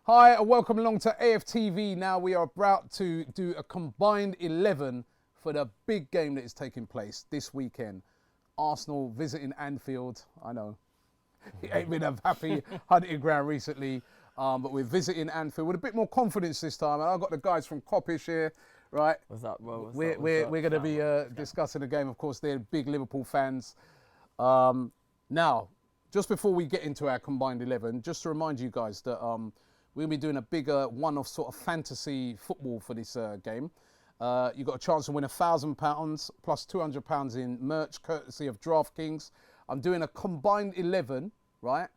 Hi and welcome along to AFTV. Now we are about to do a combined 11 for the big game that is taking place this weekend. Arsenal visiting Anfield. I know it ain't been a happy hunting ground recently, but we're visiting Anfield with a bit more confidence this time. And I've got the guys from Koppish here, right? What's up, bro? We're going to be discussing the game. Of course, they're big Liverpool fans. Now, just before we get into our combined 11, just to remind you guys that we'll be doing a bigger one-off sort of fantasy football for this game. You've got a chance to win £1,000 plus £200 in merch, courtesy of DraftKings. I'm doing a combined 11, right,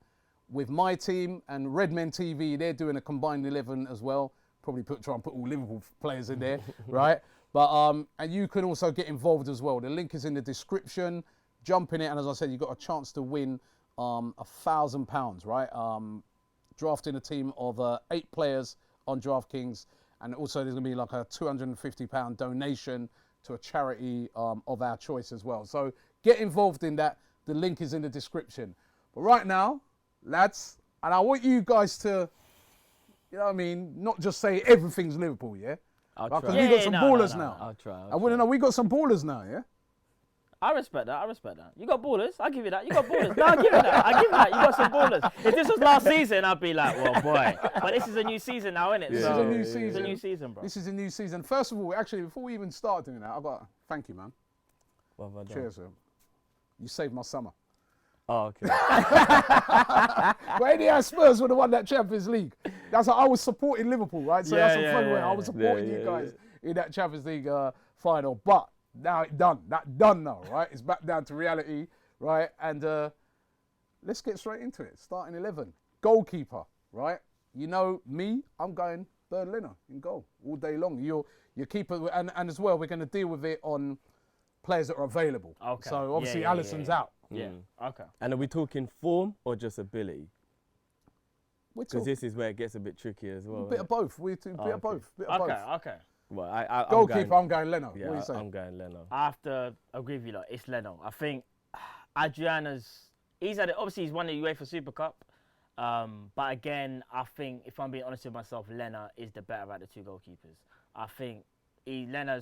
with my team and Redmen TV. They're doing a combined 11 as well. Probably try and put all Liverpool players in there, right? But and you can also get involved as well. The link is in the description. Jump in it, and as I said, you've got a chance to win £1,000, right? Drafting a team of 8 players on DraftKings, and also there's going to be like a £250 donation to a charity of our choice as well. So get involved in that. The link is in the description. But right now, lads, and I want you guys to, you know what I mean, not just say everything's Liverpool, yeah? Because we got some ballers now. I'll try. I want to know, we got some ballers now, yeah? I respect that. You got ballers. I'll give you that. You got ballers. No, I'll give you that. You got some ballers. If this was last season, I'd be like, well, boy. But this is a new season now, isn't it? This is a new season. It's a new season, bro. This is a new season. First of all, actually, before we even start doing that, I've got thank you, man. What have I done? Cheers, sir. You saved my summer. Oh, okay. But anyhow, Spurs would have won that Champions League. That's how I was supporting Liverpool, right? So that's a fun way. I was supporting you guys in that Champions League final. But now it's done. That's done now, right? It's back down to reality, right? And let's get straight into it. Starting 11. Goalkeeper, right? You know me, I'm going Bernd Leno in goal all day long. Your keeper, and as well, we're going to deal with it on players that are available. Okay. So obviously Alisson's out. Yeah. Okay. And are we talking form or just ability? Because this is where it gets a bit tricky as well. A bit of both. Bit of both. Okay. Well, goalkeeper, I'm going Leno. Yeah, what do you say? I'm going Leno. I have to agree with you, like, it's Leno. I think he's won the UEFA Super Cup. But again, I think if I'm being honest with myself, Leno is the better out of the two goalkeepers. I think Leno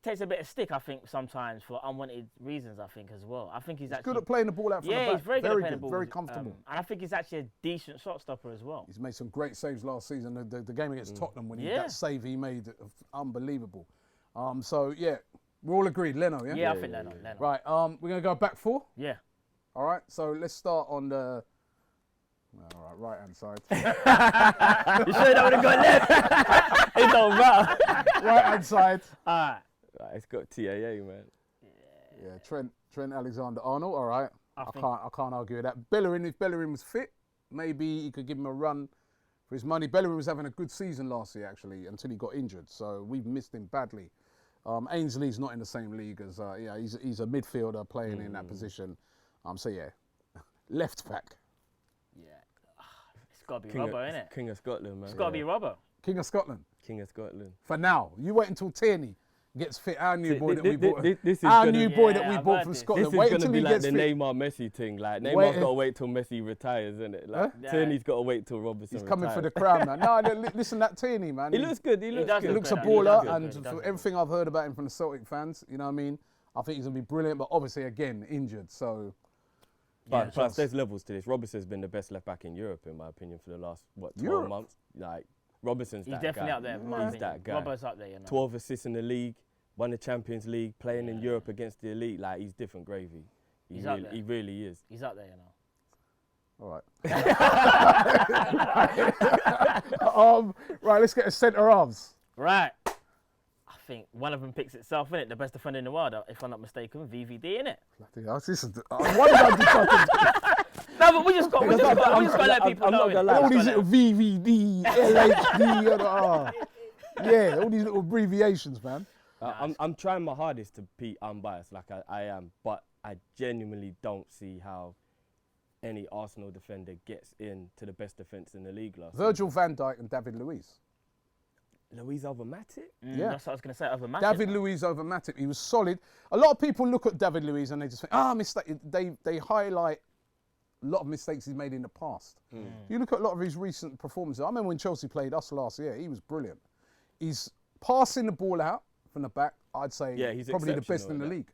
takes a bit of stick, I think, sometimes for unwanted reasons, I think, as well. I think he's actually good at playing the ball out from the back. Yeah, he's very good at playing the ball. Very comfortable. And I think he's actually a decent shot stopper as well. He's made some great saves last season. The game against Tottenham, when that save he made, unbelievable. So, yeah, we're all agreed. Leno, yeah? Yeah, I think Leno. Right, we're going to go back 4? Yeah. All right, so let's start on the... All right, right-hand side. You sure that would have got left? It don't matter. Right-hand side. All right. It's got TAA, man. Yeah, Trent Alexander-Arnold. All right, I can't argue with that. Bellerin, if Bellerin was fit, maybe he could give him a run for his money. Bellerin was having a good season last year, actually, until he got injured. So we've missed him badly. Ainsley's not in the same league as he's a midfielder playing in that position. So yeah, left back. Yeah, it's got to be Robbo, isn't it? King of Scotland, man. It's got to be Robbo. King of Scotland. King of Scotland. For now, you wait until Tierney gets fit. Our new boy that we bought. That we bought from Scotland. This is going to be like the Neymar Messi thing. Like Neymar's got to wait till Messi retires, isn't it? Like Tierney's got to wait till Robertson retires. He's coming for the crown, man. No, listen, that Tierney, man. He looks good. He looks a baller, and for everything I've heard about him from the Celtic fans, you know what I mean? I think he's going to be brilliant, but obviously, again, injured, so... But plus, there's levels to this. Robertson's been the best left back in Europe, in my opinion, for the last 12 months. Like Robertson's that guy. He's definitely up there. He's that guy. Robbo's up there, you know. 12 assists in the league, won the Champions League, playing in Europe against the elite. Like he's different gravy. He really is. He's up there, you know. All right. Right, let's get a centre halves. Right. I think one of them picks itself, innit? The best defender in the world, if I'm not mistaken, VVD, innit? No, but we just got to let people know. All these little VVD, LHD, yeah, all these little abbreviations, man. I'm trying my hardest to be unbiased, like I am, but I genuinely don't see how any Arsenal defender gets into the best defence in the league last Virgil van Dijk and David Luiz. Luiz over Matip? Yeah. That's what I was going to say, over Matip. David Luiz over Matip. He was solid. A lot of people look at David Luiz and they just think, mistake. They highlight lot of mistakes he's made in the past. You look at a lot of his recent performances. I remember when Chelsea played us last year, he was brilliant. He's passing the ball out from the back, I'd say he's probably the best exceptional in the at that. league.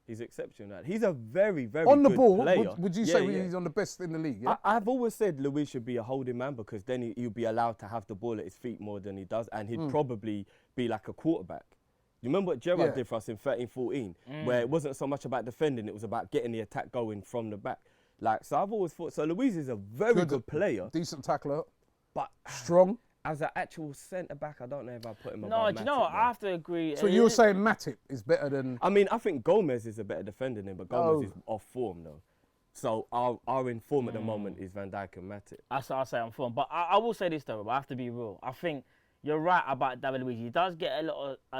He's exceptional at that. He's a very, very On the good ball, player. would you say he's on the best in the league? Yeah? I've always said Luis should be a holding man because then he'll be allowed to have the ball at his feet more than he does, and he'd probably be like a quarterback. You remember what Gerrard did for us in 13-14, where it wasn't so much about defending, it was about getting the attack going from the back. Like, so I've always thought, so Luis is a very good player. Decent tackler. But strong. As an actual centre-back, I don't know if I put him above No, do you know what? Matip, I have to agree. So you're saying Matip is better than... I mean, I think Gomez is a better defender than him, but Gomez is off form, though. So our in form at the moment is Van Dijk and Matip. That's what I say on form. But I will say this, though, but I have to be real. I think you're right about David Luiz. He does get a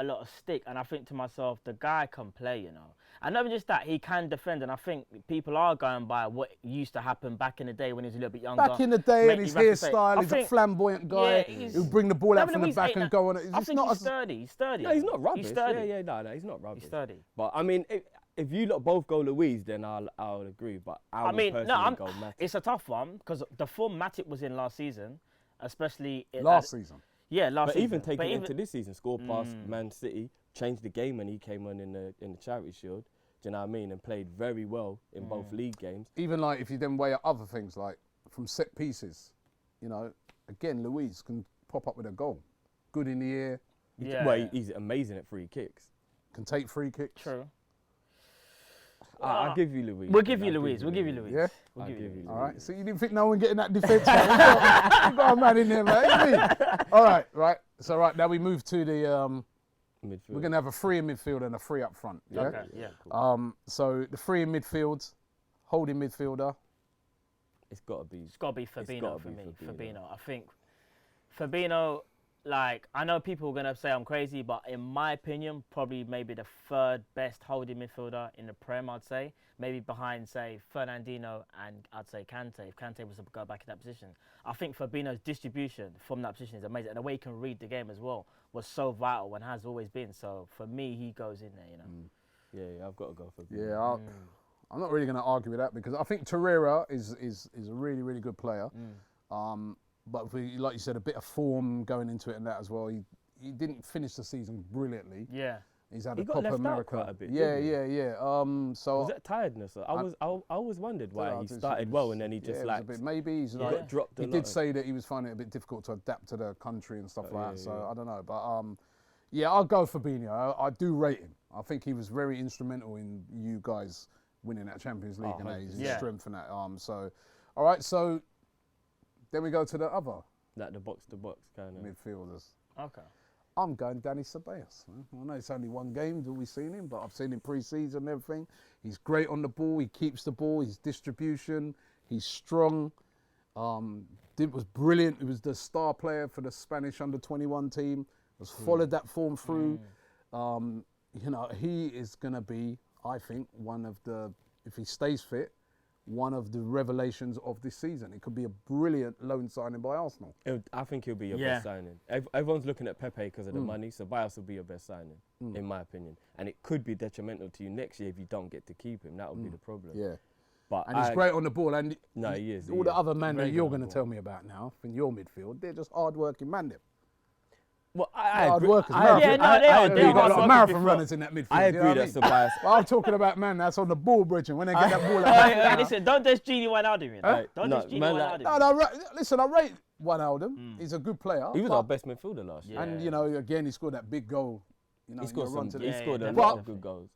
lot of stick, and I think to myself, the guy can play, you know. And not just that, he can defend, and I think people are going by what used to happen back in the day when he was a little bit younger. Back in the day, and his hairstyle, he's a flamboyant guy. He'll bring the ball out from the back and go on it. I think he's sturdy. He's sturdy. No, he's not rubbish. He's sturdy. No, he's not rubbish. He's sturdy. But I mean, if you lot both go Luiz, then I'll agree. But I would personally go Matip. It's a tough one because the form Matip was in last season, especially last season. Yeah, last season. But even taking it into this season, scored past Man City, changed the game when he came on in the Charity Shield. Do you know what I mean? And played very well in both league games. Even like if you then weigh up other things like from set pieces, you know, again Luiz can pop up with a goal. Good in the air. He's amazing at free kicks. Can take free kicks. True. I'll give you Luiz. We'll give you Luiz. We'll give you Luiz. Yeah? We'll give you Luiz. All right. So you didn't think no one getting that defence, man. You got a man in there, man. All right, right. So now we move to the midfield. we're gonna have a 3 in midfield and a 3 up front. Yeah. Okay. Yeah. Cool. So the 3 in midfield, holding midfielder. It's got to be. It's got to be Fabinho for me. Fabinho. I think Fabinho. Like, I know people are going to say I'm crazy, but in my opinion, probably maybe the 3rd best holding midfielder in the Prem, I'd say. Maybe behind, say, Fernandinho and I'd say Kante, if Kante was to go back in that position. I think Fabinho's distribution from that position is amazing. And the way he can read the game as well was so vital and has always been. So, for me, he goes in there, you know. Yeah, I've got to go Fabinho. Yeah, I'm not really going to argue with that because I think Torreira is a really, really good player. But like you said, a bit of form going into it and that as well. He didn't finish the season brilliantly. Yeah. He's had He a got Copa left out America. quite a bit, Yeah. So was that tiredness? I always wondered why he started well and then he just maybe he's like got dropped. He did say that he was finding it a bit difficult to adapt to the country and stuff like that. So I don't know, but I'll go for Fabinho. I do rate him. I think he was very instrumental in you guys winning that Champions League and his strength and that. So, all right, so. Then we go to the other. Like the box-to-box kind of. Midfielders. Okay. I'm going Danny Ceballos. I know it's only one game that we've seen him, but I've seen him pre-season and everything. He's great on the ball. He keeps the ball. His distribution. He's strong. It was brilliant. He was the star player for the Spanish under-21 team. Has followed that form through. You know, he is going to be, I think, one of the, if he stays fit, one of the revelations of this season. It could be a brilliant loan signing by Arsenal. I think he'll be your best signing. Everyone's looking at Pepe because of the money, so Ceballos will be your best signing, in my opinion. And it could be detrimental to you next year if you don't get to keep him. That would be the problem. Yeah. But and he's great on the ball. And he is. All the other men that you're going to tell me about now from your midfield, they're just hard-working man. Well, I hard agree. workers. They are. You've got a lot of marathon runners in that midfield. I agree that's Ceballos. Well, I'm talking about man that's on the ball bridge, and when they get that ball out. Listen, don't diss Gini Wijnaldum, you know. Don't diss Gini Wijnaldum. No, listen, I rate Wijnaldum. He's a good player. He was our best midfielder last year. And, you know, again, he scored that big goal. You know, he scored a but lot of good goals.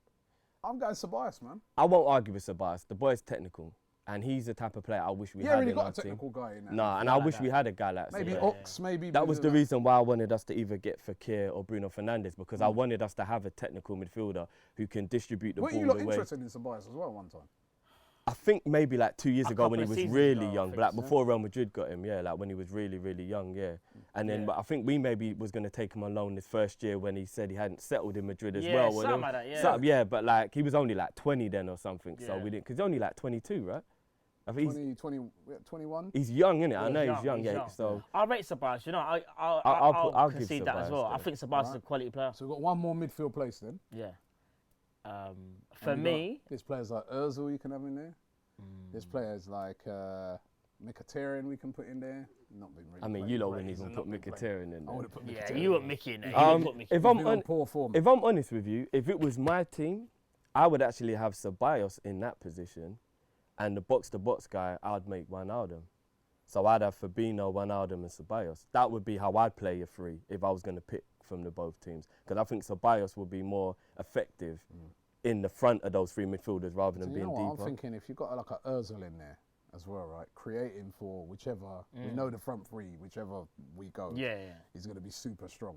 I'm going Ceballos, man. I won't argue with Ceballos. The boy's technical. And he's the type of player I wish we had really in got our a technical team. guy in that. Nah, and I wish we had a guy like maybe Ceballos. Ox, maybe. That was the reason why I wanted us to either get Fekir or Bruno Fernandes, because I wanted us to have a technical midfielder who can distribute the ball Were you away. interested in Ceballos as well one time? I think maybe like 2 years ago when he was really young, but like before Real Madrid got him, like when he was really, really young, And then but I think we maybe was going to take him on loan this first year when he said he hadn't settled in Madrid as well. Something like that, but like he was only like 20 then or something, so we didn't, because he's only like 22, right? I think 21. He's young, innit? I know he's young, so I'll rate Ceballos. You know, I'll concede give that as well. Ceballos I think Ceballos is a quality player. So we've got one more midfield place then. Yeah. For me, there's players like Ozil you can have in there. There's players like Mkhitaryan we can put in there. Not been really. I mean, playing you lot great. wouldn't even put Mkhitaryan in I there. would have put Yeah, Mkhitaryan. you want Mickey in there. If I'm He's been on poor form. If I'm honest with you, if it was my team, I would actually have Ceballos in that position, and the box-to-box guy, I'd make Wijnaldum. So I'd have Fabinho, Wijnaldum and Ceballos. That would be how I'd play a three if I was going to pick from the both teams. Because I think Ceballos would be more effective in the front of those three midfielders rather than So being you know what, deeper. I'm thinking if you've got like a Ozil in there as well, right? Creating for whichever, we know the front three, whichever we go, he's going to be super strong.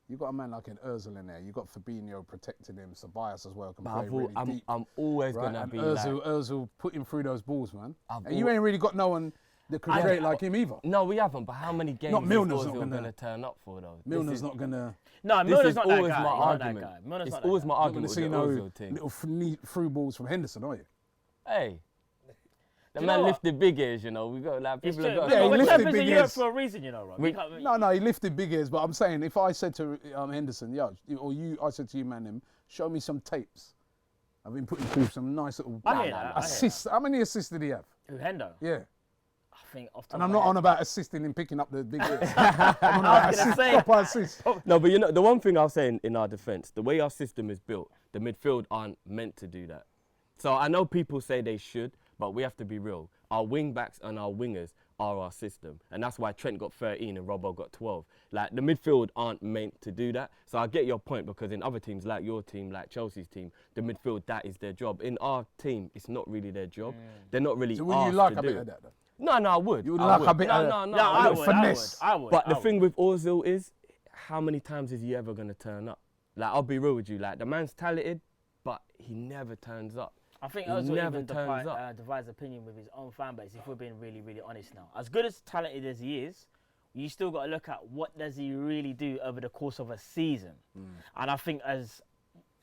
You've got a man like an Ozil in there. You've got Fabinho protecting him. Ceballos as well can play really deep. I'm always right? going to And be Ozil putting through those balls, man. I've And you ain't really got no one that can create like him either. No, we haven't. But how many games Milner's is not Ozil gonna- going to turn up for, though? Milner's not going to... No, This Milner's is not that always guy. my He's not that argument. guy. Milner's It's not that always guy. my You're going argument to with see the no Ozil thing. little through balls from Henderson, are you? Hey. The you man know what? lifted big ears, you know. We got like It's people true. have got. Yeah, he We're lifted champions big in Europe ears. for a reason, you know, Rob. You can't- No, he lifted big ears, but I'm saying if I said to Henderson, I said to you, man, show me some tapes. I've been putting through some nice little I hear that, I hear assists. How many assists did he have? Who, Hendo? Yeah. I think off the And top I'm of not my on head. about assisting in picking up the big ears. I was going to say. Proper assists. No, but you know, the one thing I'll say in our defence, the way our system is built, the midfield aren't meant to do that. So I know people say they should, but we have to be real. Our wing backs and our wingers are our system. And that's why Trent got 13 and Robbo got 12. Like, the midfield aren't meant to do that. So I get your point, because in other teams, like your team, like Chelsea's team, the midfield, that is their job. In our team, it's not really their job. They're not really So would you asked like to a do bit it. of that, though? No, I would. You would I like would. a bit no, of no, no, No, I I would. would. finesse. I would. But the I thing with Ozil is, how many times is he ever going to turn up? Like, I'll be real with you. Like, the man's talented, but he never turns up. I think He Ozil never even turns up. divides opinion with his own fan base, if we're being really, really honest now. As good as talented as he is, you still got to look at what does he really do over the course of a season. And I think as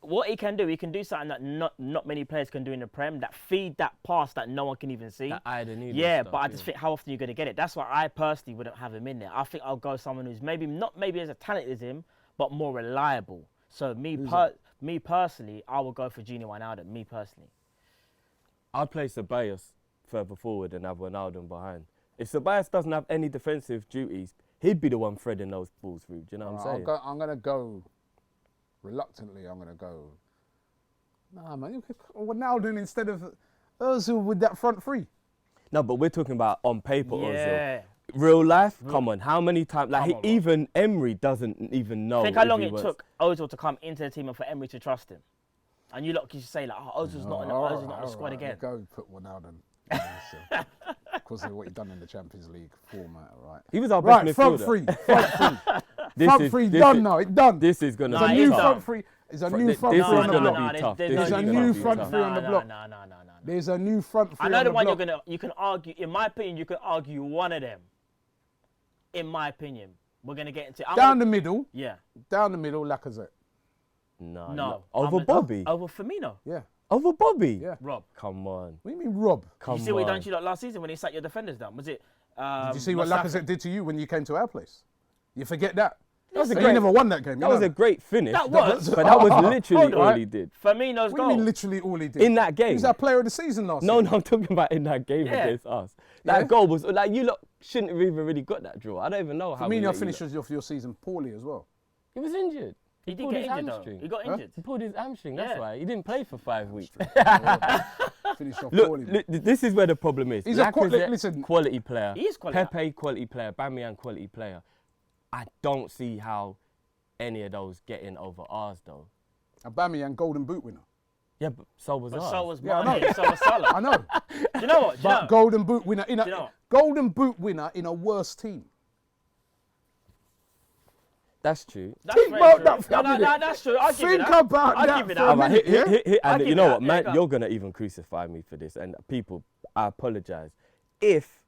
what he can do something that not many players can do in the Prem, that feed that pass that no one can even see. That eye the needle Yeah, stuff, but I just think how often you're going to get it. That's why I personally wouldn't have him in there. I think I'll go someone who's not maybe as talented as him, but more reliable. So me personally, I would go for Gini Wijnaldum, me personally. I'd play Ceballos further forward and have Wijnaldum behind. If Ceballos doesn't have any defensive duties, he'd be the one threading those balls through. Do you know what I'm saying? I'm going to go, reluctantly, I'm going to go. Nah, man, Ronaldo instead of Ozil with that front three. No, but we're talking about on paper Yeah. Ozil. Real life, come on, how many times? Like, Come on, bro. even Emery doesn't even know. Think how if long he it was. took Ozil to come into the team and for Emery to trust him. And you lot can say like, oh, Ozil's not in the squad again. Go put Ronaldo. Because of what he done in the Champions League format, right? He was our best Right, front midfielder. three, front three. This Front is- three this done is- now, it's done. This is gonna It's a Nah, be new it's tough. done. front three. There's a Fr- new this front is three on the gonna block. be tough. there's This no is There's a gonna new be front tough. three on the block. No. There's a new front three I know on the the one block. you can argue. In my opinion, you can argue one of them. In my opinion, we're gonna get into Down the middle, Lacazette. No. Over Bobby. Over Firmino. Yeah, Over Bobby. yeah. Rob. Come on. What do you mean, Rob? Come You see what he on. done to you lot last season when he sat your defenders down? Was it? Did you see what Mustafi? Lacazette did to you when you came to our place? You forget that? That was a So great- you never won that game. That was a great finish. That was. But that was literally Hold on. all he did. Firmino's What do goal. you mean literally all he did? In that He game. was our player of the season last No, year. no, I'm talking about in that game Yeah. against us. That Yeah? goal was like, you lot shouldn't have even really got that draw. I don't even know how. we Firmino let you finished lot- off your season poorly as well. He was injured. He did pulled get his injured though. hamstring. He got Huh? injured. He pulled his hamstring. That's Yeah. why he didn't play for 5 weeks. Finished off Look, poorly. this is where the problem is. He's a Lacazette, listen. quality player. He is quality. Pepe, quality player. Bamian, quality player. I don't see how any of those get in over ours, though. Aubameyang Golden Boot winner. Yeah, but so was But ours. so was Yeah, I Mane. know. So was Salah. I know. Do you know what? Do you But know? Golden Boot winner in a Do you know what? Golden Boot winner in a worse team. That's true. That's Think very about true. that, No, family. that's true. I'll give you Think that. about I'll that give you for that. a minute, yeah? I'll And give you know you what, that. man? Yeah, go. You're gonna even crucify me for this. And people, I apologise. If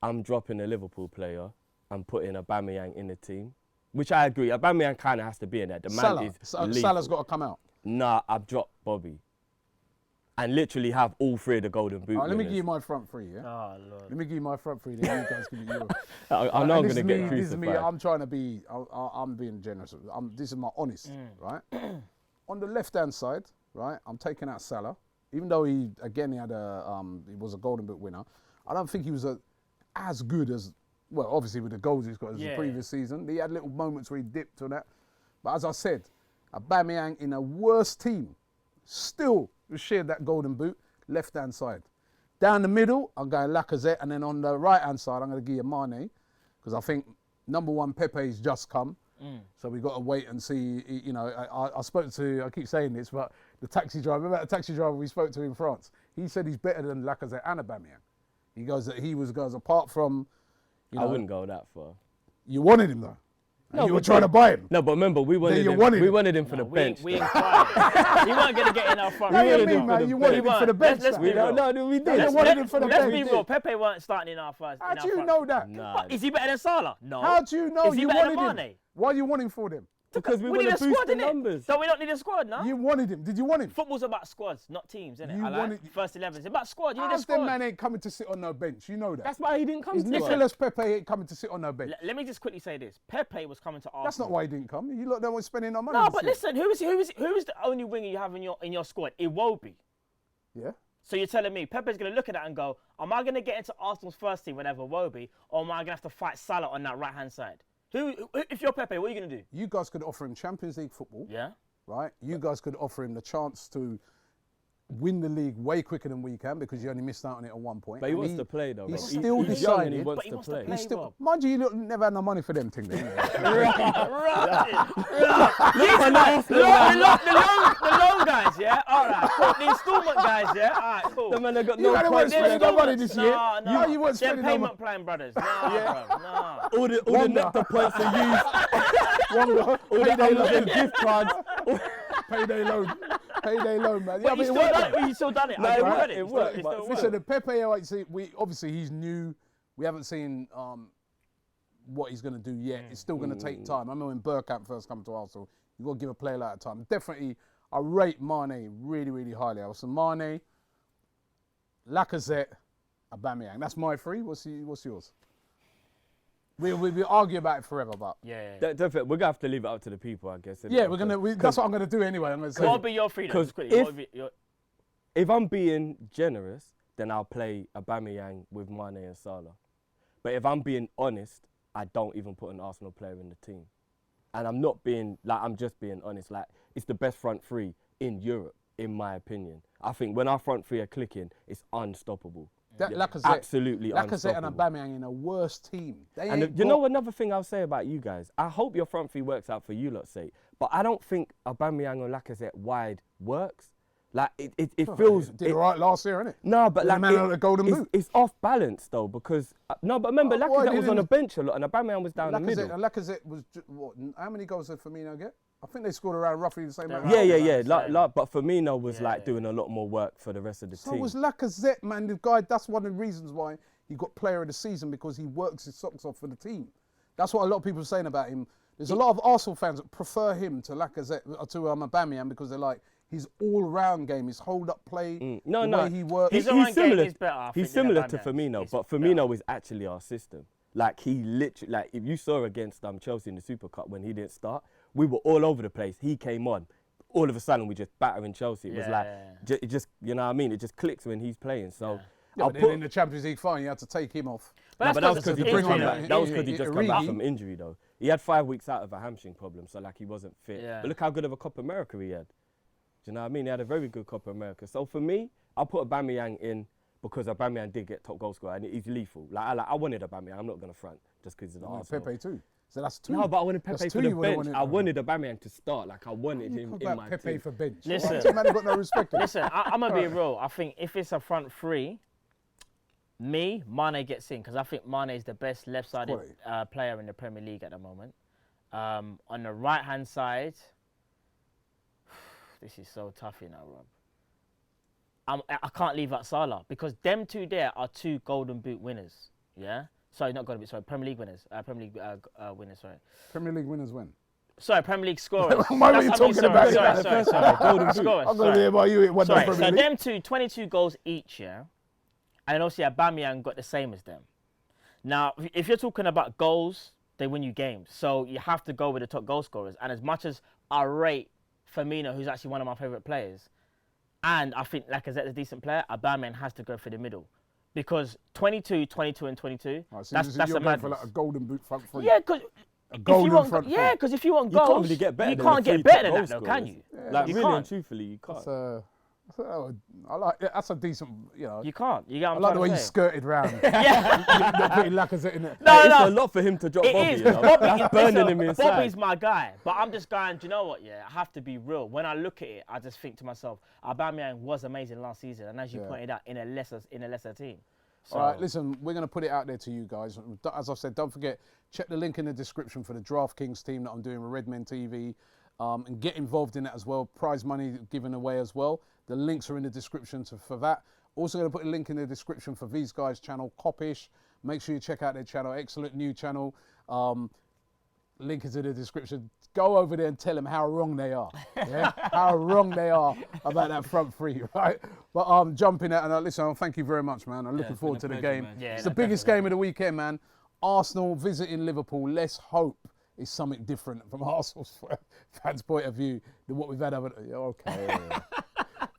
I'm dropping a Liverpool player and putting a Aubameyang in the team, which I agree, Aubameyang kind of has to be in there. The man Salah. is Salah's lethal. got to come out. Nah, I've dropped Bobby. And literally have all three of the Golden Boot All right, let me winners. give you my front three, yeah? Oh Lord. Let me give you my front three, then you guys give me yours. I know I'm This gonna is get me, crucified. This is me, I'm trying to be, I'm being generous. This is my honest, right? On the left-hand side, right, I'm taking out Salah. even though he had he was a Golden Boot winner, I don't think he was as good as, well, obviously with the goals he's got as the previous season. He had little moments where he dipped on that. But as I said, Aubameyang in a worse team still shared that Golden Boot, left-hand side. Down the middle, I'm going Lacazette, and then on the right-hand side, I'm going to give you Mane, because I think number one, Pepe's just come. So we've got to wait and see. You know, I spoke to, I keep saying this, but the taxi driver, remember the taxi driver we spoke to in France? He said he's better than Lacazette and Aubameyang. He goes that he goes apart from, you know. I wouldn't go that far. You wanted him though. No, you were trying to buy him. No, but remember, we wanted him for the bench. We inquired. He weren't going to get in our front. What do you mean, man? You wanted him for the bench. Let's be real. No, we did. You wanted him for the bench. Let's be real. Pepe weren't starting in our first. How do you know that? Nah. Is he better than Salah? No. How do you know Is he you better wanted than him? Mane? Why are you wanting for them? Because we want need to a boost squad, the innit? numbers. So we don't need a squad, no? You wanted him. Did you want him? Football's about squads, not teams, isn't it? You wanted- First 11. It's about squad. You need a How's them squad. man ain't coming to sit on no bench? You know that. That's why he didn't come Is to Nicolas Pepe ain't coming to sit on no bench? Let me just quickly say this. Pepe was coming to Arsenal. That's not why he didn't come. You lot don't want spending no money. No, this but year. listen, who is the only winger you have in your squad? Iwobi. Yeah. So you're telling me Pepe's going to look at that and go, am I going to get into Arsenal's first team whenever Iwobi, or am I going to have to fight Salah on that right-hand side? If you're Pepe, what are you going to do? You guys could offer him Champions League football. Yeah. Right? You guys could offer him the chance to win the league way quicker than we can because you only missed out on it at one point. But he wants to play though. He's bro. still He's young and he decided. wants But he to wants to play. play. He's still, Rob. mind you, you never had no money for them things. The loan guys, yeah? All right, cool. The installment guys, yeah? All right, cool. The man have got You no had points. to spend no money this year. No, no. No, you weren't Them spending no payment money. plan brothers. No, bro, no. All the nectar points are used. All All the Amazon gift cards. Payday loan. Payday loan, man. But but you it still worked, done it. man. Well, you still done it. No, I it give worked, credit. it worked, It but still Listen, worked. the Pepe, like, see, obviously he's new. We haven't seen what he's going to do yet. It's still going to take time. I remember when Bergkamp first came to Arsenal, you've got to give a player like that time. Definitely, I rate Mane really, really highly. I was Mane, Lacazette, Aubameyang. That's my three. What's yours? We argue about it forever, but Yeah. We're going to have to leave it up to the people, I guess. yeah, that's what I'm going to do anyway. I'm going to say, What would be your freedom? Because Just quickly, if- what would be your... If I'm being generous, then I'll play Aubameyang with Mane and Salah. But if I'm being honest, I don't even put an Arsenal player in the team. And I'm not being, like, I'm just being honest. Like, it's the best front three in Europe, in my opinion. I think when our front three are clicking, it's unstoppable. Lacazette, Absolutely Lacazette and unstoppable. Aubameyang in a worse team. They And ain't you know got- another thing I'll say about you guys? I hope your front three works out for you lot's sake. But I don't think Aubameyang or Lacazette wide works. Like, it feels... Did all right last year, innit? No, but With like the man on the golden boot. it's off balance though because no, but remember Oh, why Lacazette was on didn't- the bench a lot and Aubameyang was down the middle. Lacazette was what? How many goals did Firmino get? I think they scored around roughly the same amount. Yeah. Same. But Firmino was doing a lot more work for the rest of the So team. was Lacazette, man. The guy. That's one of the reasons why he got Player of the Season because he works his socks off for the team. That's what a lot of people are saying about him. There's a lot of Arsenal fans that prefer him to Lacazette to Aubameyang because they're like his all-round game, his hold-up play, the way he works. His all-round similar. game is better, I He's think, than similar to Aubameyang. Firmino, It's but Firmino is actually our system. Like he literally, like if you saw against Chelsea in the Super Cup when he didn't start, we were all over the place. He came on, all of a sudden we just battering Chelsea. It was like, it just, you know what I mean? It just clicks when he's playing. So Yeah, but then in the Champions League final, you had to take him off. But that was because he just come injury, back. That was because he just come back Origi. from injury though. He had 5 weeks out of a hamstring problem, so like he wasn't fit. Yeah. But look how good of a Copa America he had. Do you know what I mean? He had a very good Copa America. So for me, I'll put Aubameyang in because Aubameyang did get top goal scorer and he's lethal. I wanted Aubameyang. I'm not gonna front just because of the Arsenal. Pepe too. So that's two. No, but I wanted Pepe That's for two the you would've bench. wanted. I wanted Aubameyang to start. Like I wanted him Talk in about my Pepe team. for bench. Listen. This man got no respect. Listen, I'm going to be real. I think if it's a front three, Mane gets in because I think Mane is the best left-sided player in the Premier League at the moment. On the right-hand side, this is so tough, you know, Rob. I can't leave out Salah because them two there are two Golden Boot winners. Yeah, sorry, not Golden Boot. Sorry, Premier League winners. Premier League winners. Sorry. Premier League winners when? Sorry, Premier League scorers. Why were you That's what I mean, talking about sorry, it? sorry. Golden Boot. Scorers. I'm going to sorry. hear about you. It won the Sorry, Premier so League. them two, 22 goals each, yeah? And obviously Aubameyang got the same as them. Now, if you're talking about goals, they win you games. So you have to go with the top goal scorers. And as much as I rate Firmino, who's actually one of my favourite players, And I think Lacazette's a decent player. Aubameyang has to go for the middle. Because 22, 22 and 22, Right, so that's you're a going madness. for like a golden boot front three. Yeah, because if you want You can't goals, really get better you than can't the get three better top than that, goal though, can scorers. you? Like You really and can't. truthfully, you can't. I like it. That's a decent, you know. You can't. You get I what like I'm the way trying you to say. skirted round. Yeah. You're putting Lacazette in it. No, It's no. a lot for him to drop It Bobby. is. You know? That's burning him inside. Bobby's my guy. But I'm just going, do you know what, yeah? I have to be real. When I look at it, I just think to myself, Aubameyang was amazing last season. And as you pointed out, in a lesser team. So, All right, listen, we're going to put it out there to you guys. As I've said, don't forget, check the link in the description for the DraftKings team that I'm doing with Redmen TV. And get involved in that as well. Prize money given away as well. The links are in the description for that. Also going to put a link in the description for these guys' channel, Koppish. Make sure you check out their channel. Excellent new channel. Link is in the description. Go over there and tell them how wrong they are. Yeah? How wrong they are about that front three, right? But jumping out and listen, thank you very much, man. I'm looking forward to the game. Yeah, It's the biggest game of the weekend, man. Arsenal visiting Liverpool. Let's hope it's something different from Arsenal's fans' point of view than what we've had. Okay.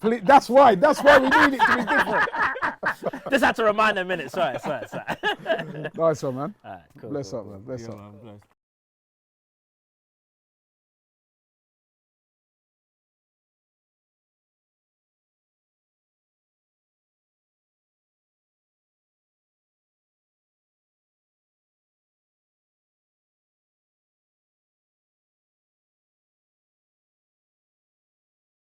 Please, that's why we need it to be different. just had to remind them a minute. Sorry. Nice one, man. All right, cool. Bless up, man. Bless Yeah, up. man, bless.